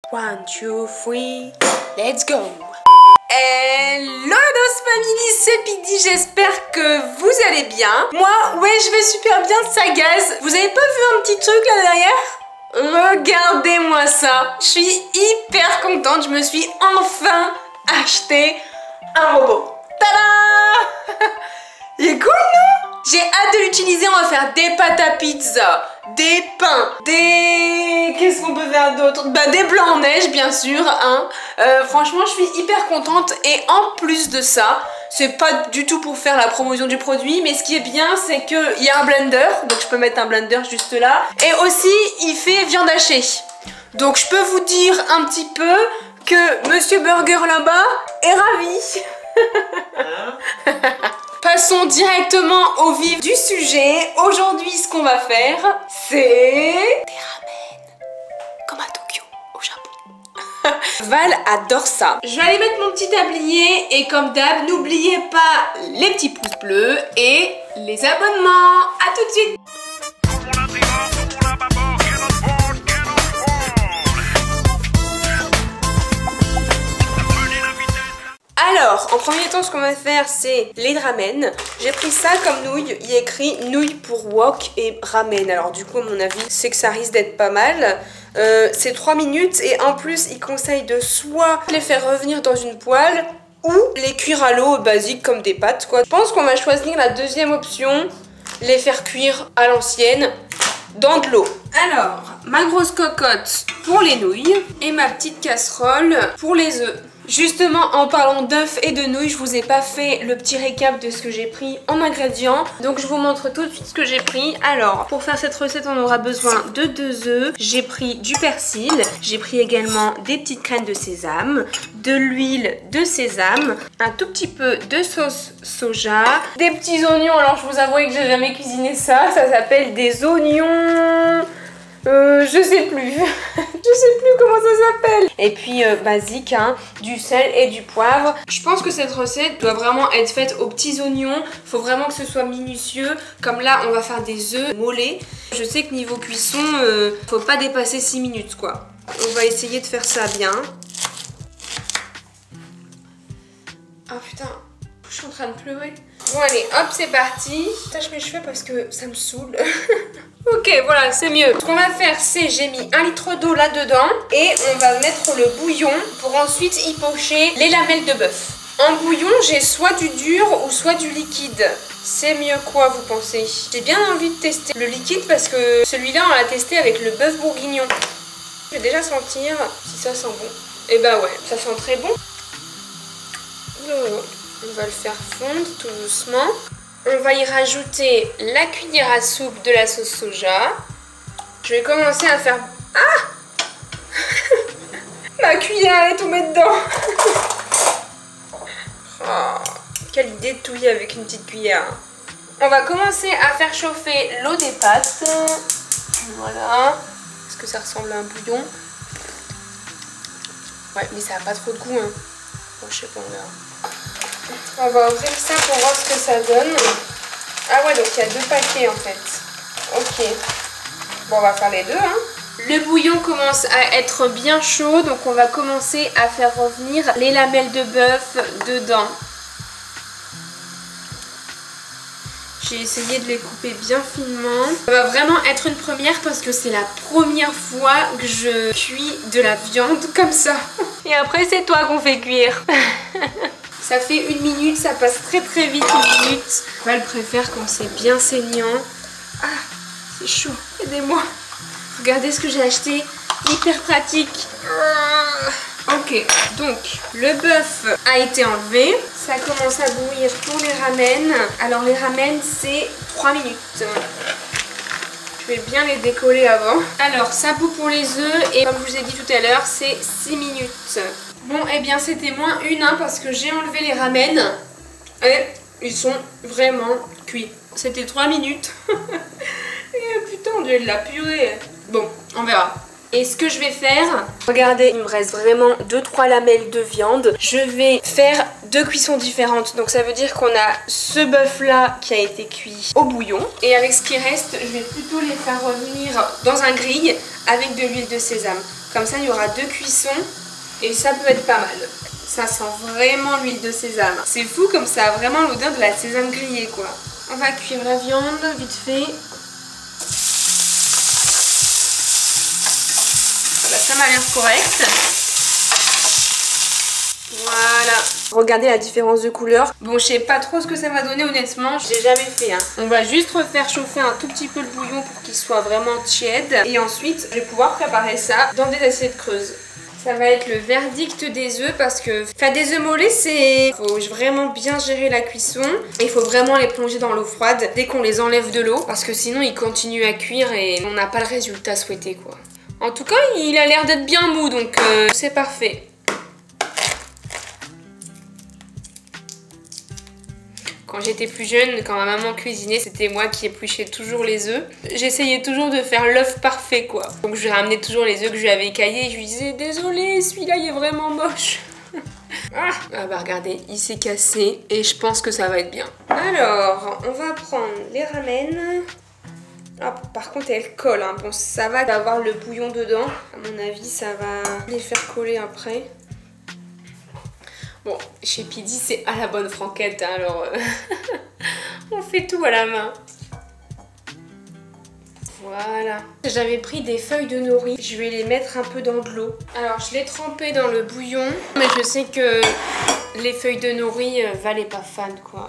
1, 2, 3, let's go. Hello Dos Family, c'est Piggy, j'espère que vous allez bien. Moi, ouais, je vais super bien, ça gaze. Vous avez pas vu un petit truc là derrière? Regardez-moi ça. Je suis hyper contente, je me suis enfin acheté un robot. Tada! Il est cool, non? J'ai hâte de l'utiliser, on va faire des pâtes à pizza, des pains, des... Qu'est-ce qu'on peut faire d'autre? Bah des blancs en neige bien sûr, hein. Franchement je suis hyper contente et en plus de ça, c'est pas du tout pour faire la promotion du produit, mais ce qui est bien c'est qu'il y a un blender, donc je peux mettre un blender juste là, et aussi il fait viande hachée. Donc je peux vous dire un petit peu que Monsieur Burger là-bas est ravi. Passons directement au vif du sujet. Aujourd'hui, ce qu'on va faire, c'est des ramen, comme à Tokyo, au Japon. Val adore ça. Je vais aller mettre mon petit tablier et comme d'hab, n'oubliez pas les petits pouces bleus et les abonnements. À tout de suite. Alors, en premier temps, ce qu'on va faire, c'est les ramen. J'ai pris ça comme nouille. Il y a écrit nouille pour wok et ramen. Alors du coup, à mon avis, c'est que ça risque d'être pas mal. C'est 3 minutes et en plus, il conseille de soit les faire revenir dans une poêle ou les cuire à l'eau basique comme des pâtes, quoi. Je pense qu'on va choisir la deuxième option, les faire cuire à l'ancienne dans de l'eau. Alors, ma grosse cocotte pour les nouilles et ma petite casserole pour les œufs. Justement, en parlant d'œufs et de nouilles, je vous ai pas fait le petit récap de ce que j'ai pris en ingrédients. Donc je vous montre tout de suite ce que j'ai pris. Alors, pour faire cette recette, on aura besoin de 2 œufs. J'ai pris du persil. J'ai pris également des petites graines de sésame, de l'huile de sésame, un tout petit peu de sauce soja, des petits oignons. Alors je vous avoue que j'ai jamais cuisiné ça. Ça s'appelle des oignons... je sais plus. Je sais plus comment ça s'appelle. Et puis basique, hein, du sel et du poivre. Je pense que cette recette doit vraiment être faite aux petits oignons. Faut vraiment que ce soit minutieux. Comme là, on va faire des œufs mollets. Je sais que niveau cuisson, faut pas dépasser 6 minutes quoi. On va essayer de faire ça bien. Oh putain, je suis en train de pleurer. Bon allez, hop, c'est parti. Je tâche mes cheveux parce que ça me saoule. Ok, voilà, c'est mieux. Ce qu'on va faire, c'est j'ai mis 1 litre d'eau là-dedans et on va mettre le bouillon pour ensuite y pocher les lamelles de bœuf. En bouillon, j'ai soit du dur ou soit du liquide. C'est mieux quoi, vous pensez? J'ai bien envie de tester le liquide parce que celui-là, on l'a testé avec le bœuf bourguignon. Je vais déjà sentir si ça sent bon. Et bah ouais, ça sent très bon. On va le faire fondre tout doucement. On va y rajouter la cuillère à soupe de la sauce soja. Je vais commencer à faire... Ah! Ma cuillère est tombée dedans. Oh, quelle idée de touiller avec une petite cuillère. On va commencer à faire chauffer l'eau des pâtes. Voilà. Est-ce que ça ressemble à un bouillon? Ouais, mais ça n'a pas trop de goût, hein. Bon, je sais pas, on verra. On va ouvrir ça pour voir ce que ça donne. Ah ouais, donc il y a 2 paquets en fait. Ok. Bon, on va faire les deux, hein. Le bouillon commence à être bien chaud, donc on va commencer à faire revenir les lamelles de bœuf dedans. J'ai essayé de les couper bien finement. Ça va vraiment être une première parce que c'est la première fois que je cuis de la viande comme ça. Et après, c'est toi qu'on fait cuire. Ça fait 1 minute, ça passe très très vite 1 minute. Val préfère quand c'est bien saignant. Ah, c'est chaud, aidez-moi. Regardez ce que j'ai acheté, hyper pratique. Ok, donc le bœuf a été enlevé. Ça commence à bouillir pour les ramen. Alors les ramen, c'est 3 minutes. Je vais bien les décoller avant. Alors, ça bout pour les œufs et comme je vous ai dit tout à l'heure, c'est 6 minutes. Bon, et eh bien c'était moins une, hein, parce que j'ai enlevé les ramen et ils sont vraiment cuits. C'était 3 minutes. Et putain, on dirait de la purée. Bon, on verra. Et ce que je vais faire, regardez, il me reste vraiment 2-3 lamelles de viande. Je vais faire 2 cuissons différentes. Donc ça veut dire qu'on a ce bœuf là qui a été cuit au bouillon. Et avec ce qui reste, je vais plutôt les faire revenir dans un grill avec de l'huile de sésame. Comme ça, il y aura 2 cuissons et ça peut être pas mal. Ça sent vraiment l'huile de sésame. C'est fou comme ça a vraiment l'odeur de la sésame grillée quoi. On va cuire la viande vite fait. Voilà, ça m'a l'air correct. Voilà. Regardez la différence de couleur. Bon, je sais pas trop ce que ça va donner honnêtement. Je l'ai jamais fait. Hein. On va juste refaire chauffer un tout petit peu le bouillon pour qu'il soit vraiment tiède. Et ensuite, je vais pouvoir préparer ça dans des assiettes creuses. Ça va être le verdict des œufs parce que faire des œufs mollets, c'est... faut vraiment bien gérer la cuisson. Et il faut vraiment les plonger dans l'eau froide dès qu'on les enlève de l'eau. Parce que sinon, ils continuent à cuire et on n'a pas le résultat souhaité quoi. En tout cas, il a l'air d'être bien mou donc c'est parfait. Quand j'étais plus jeune, quand ma maman cuisinait, c'était moi qui épluchais toujours les œufs. J'essayais toujours de faire l'œuf parfait quoi. Donc je lui ramenais toujours les œufs que je lui avais écaillés et je lui disais désolé, celui-là il est vraiment moche. Ah bah regardez, il s'est cassé et je pense que ça va être bien. Alors, on va prendre les ramen. Ah, par contre elle colle, hein. Bon ça va d'avoir le bouillon dedans. À mon avis ça va les faire coller après. Bon, chez Pidi, c'est à la bonne franquette, hein, alors on fait tout à la main. Voilà. J'avais pris des feuilles de nori, je vais les mettre un peu dans de l'eau. Alors, je l'ai trempé dans le bouillon, mais je sais que les feuilles de nori, Val est pas fan, quoi.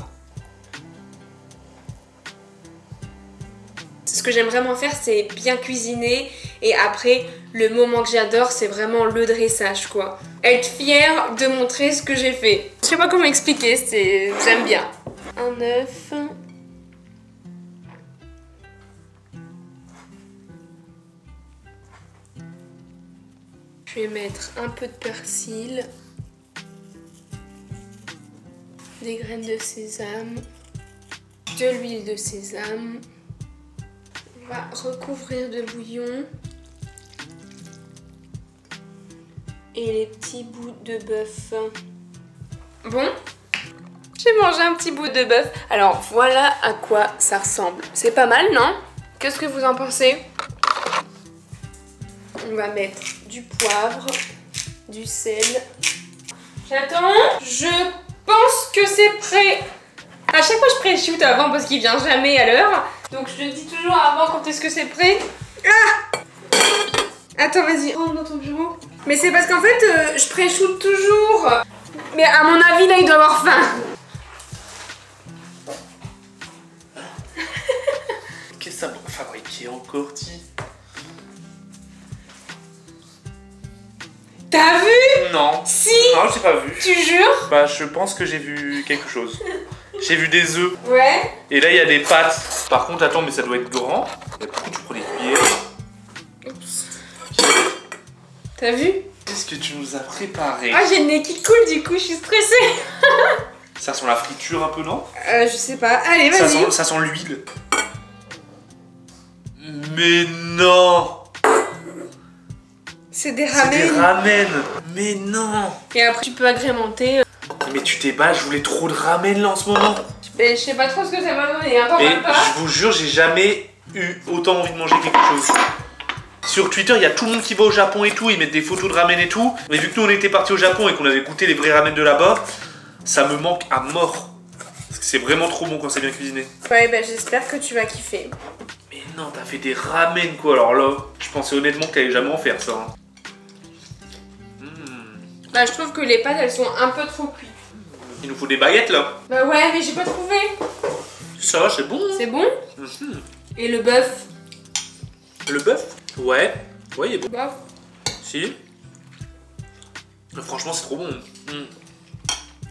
Ce que j'aime vraiment faire, c'est bien cuisiner et après, le moment que j'adore, c'est vraiment le dressage, quoi. Être fière de montrer ce que j'ai fait. Je sais pas comment expliquer, j'aime bien. Un œuf. Je vais mettre un peu de persil, des graines de sésame, de l'huile de sésame. On va recouvrir de bouillon et les petits bouts de bœuf. Bon, j'ai mangé un petit bout de bœuf. Alors voilà à quoi ça ressemble. C'est pas mal, non? Qu'est-ce que vous en pensez? On va mettre du poivre, du sel. J'attends. Je pense que c'est prêt. À chaque fois je pré-shoot avant parce qu'il vient jamais à l'heure. Donc je te dis toujours avant quand est-ce que c'est prêt. Ah! Attends, vas-y, rentre dans ton bureau. Mais c'est parce qu'en fait, je pré-shoot toujours. Mais à mon avis, là, il doit avoir faim. Qu'est-ce que ça va fabriquer encore, Ti? T'as vu? Non. Si. Non, j'ai pas vu. Tu jures? Bah, je pense que j'ai vu quelque chose. J'ai vu des œufs. Ouais. Et là, il y a des pâtes. Par contre, attends, mais ça doit être grand. Et pourquoi tu prends des cuillères? Oups. T'as vu? Qu'est-ce que tu nous as préparé? Ah, j'ai le nez qui coule, du coup, je suis stressée. Ça sent la friture un peu, non? Je sais pas. Allez, vas-y. Ça sent l'huile. Mais non! C'est des C'est des ramen. ramen. Mais non! Et après, tu peux agrémenter. Mais tu t'es bas, je voulais trop de ramen là en ce moment. Mais je sais pas trop ce que ça va donner, hein, t'en Et vas pas. je vous jure, j'ai jamais eu autant envie de manger quelque chose. Sur Twitter, il y a tout le monde qui va au Japon et tout, ils mettent des photos de ramen et tout. Mais vu que nous on était partis au Japon et qu'on avait goûté les vrais ramen de là-bas, ça me manque à mort. Parce que c'est vraiment trop bon quand c'est bien cuisiné. Ouais, bah j'espère que tu vas kiffer. Mais non, t'as fait des ramen quoi, alors là, je pensais honnêtement que t'allais jamais en faire ça. Hein. Bah je trouve que les pâtes elles sont un peu trop cuites. Il nous faut des baguettes là. Bah ouais, mais j'ai pas trouvé. Ça, c'est bon. C'est bon? Et le bœuf? Le bœuf? Ouais. Ouais, il est bon. Bah. Si. Franchement, c'est trop bon.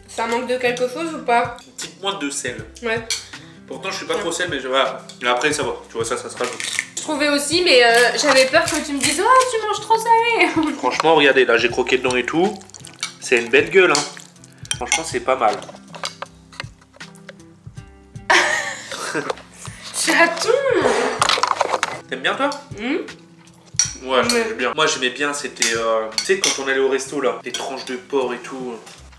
Ça manque de quelque chose ou pas? Une petite pointe de sel. Ouais. Pourtant, je suis pas trop sel, mais voilà. Mais après, ça va. Tu vois, ça se rajoute. Je trouvais aussi, mais j'avais peur que tu me dises oh tu manges trop salé. Franchement, regardez, là, j'ai croqué dedans et tout. C'est une belle gueule, hein. Franchement, c'est pas mal. Chaton. T'aimes bien, toi? Ouais, j'aime bien. Moi, j'aimais bien, c'était... tu sais, quand on allait au resto, là, des tranches de porc et tout.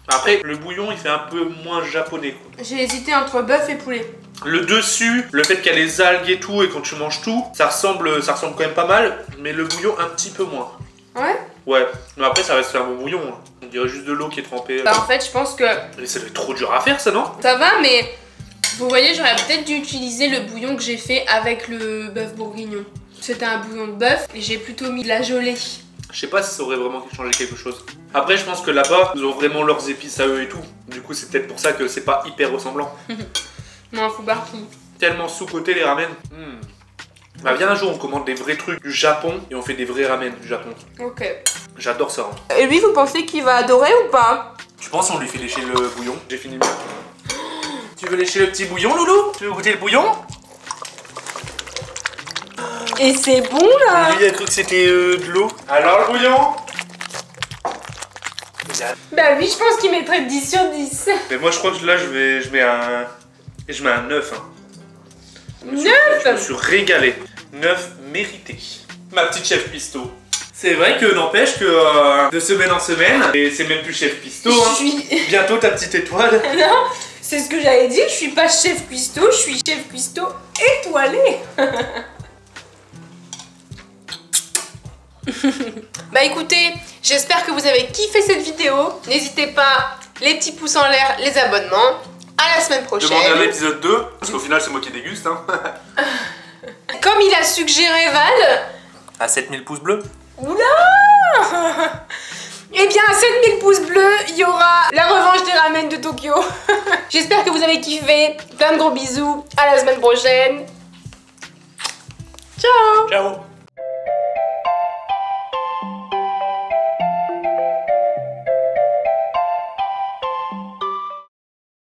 Après, le bouillon, il fait un peu moins japonais, quoi. J'ai hésité entre bœuf et poulet. Le dessus, le fait qu'il y a les algues et tout, et quand tu manges tout, ça ressemble quand même pas mal, mais le bouillon un petit peu moins. Ouais. Ouais, mais après ça reste un bon bouillon. Hein. On dirait juste de l'eau qui est trempée. Bah en fait je pense que... Mais ça doit être trop dur à faire ça, non? Ça va, mais vous voyez, j'aurais peut-être dû utiliser le bouillon que j'ai fait avec le bœuf bourguignon. C'était un bouillon de bœuf et j'ai plutôt mis de la gelée. Je sais pas si ça aurait vraiment changé quelque chose. Après, je pense que là-bas, ils ont vraiment leurs épices à eux et tout. Du coup, c'est peut-être pour ça que c'est pas hyper ressemblant. Non, faut barquer. Tellement sous-côté les ramen. Bah viens un jour, on commande des vrais trucs du Japon et on fait des vrais ramen du Japon. Ok. J'adore ça. Hein. Et lui, vous pensez qu'il va adorer ou pas? Tu penses on lui fait lécher le bouillon? J'ai fini le mien. Tu veux lécher le petit bouillon, Loulou? Tu veux goûter le bouillon? Et c'est bon là. Lui, il a cru que c'était de l'eau. Alors le bouillon? Bah oui, je pense qu'il mettrait 10 sur 10. Mais moi, je crois que là, je mets un 9. Hein. 9? Je me suis régalé. 9 mérité. Ma petite chef Pisto. C'est vrai que n'empêche que de semaine en semaine, et c'est même plus chef Pisto, hein. Bientôt ta petite étoile. Non, c'est ce que j'allais dire, je suis pas chef cuistot, je suis chef cuistot étoilé. Bah écoutez, j'espère que vous avez kiffé cette vidéo. N'hésitez pas, les petits pouces en l'air, les abonnements. À la semaine prochaine. Demandez à l'épisode 2, parce qu'au final c'est moi qui déguste. Hein. Comme il a suggéré Val. À 7000 pouces bleus. Oula. Eh bien, à 7000 pouces bleus, il y aura la revanche des ramen de Tokyo. J'espère que vous avez kiffé. Plein de gros bisous. À la semaine prochaine. Ciao. Ciao.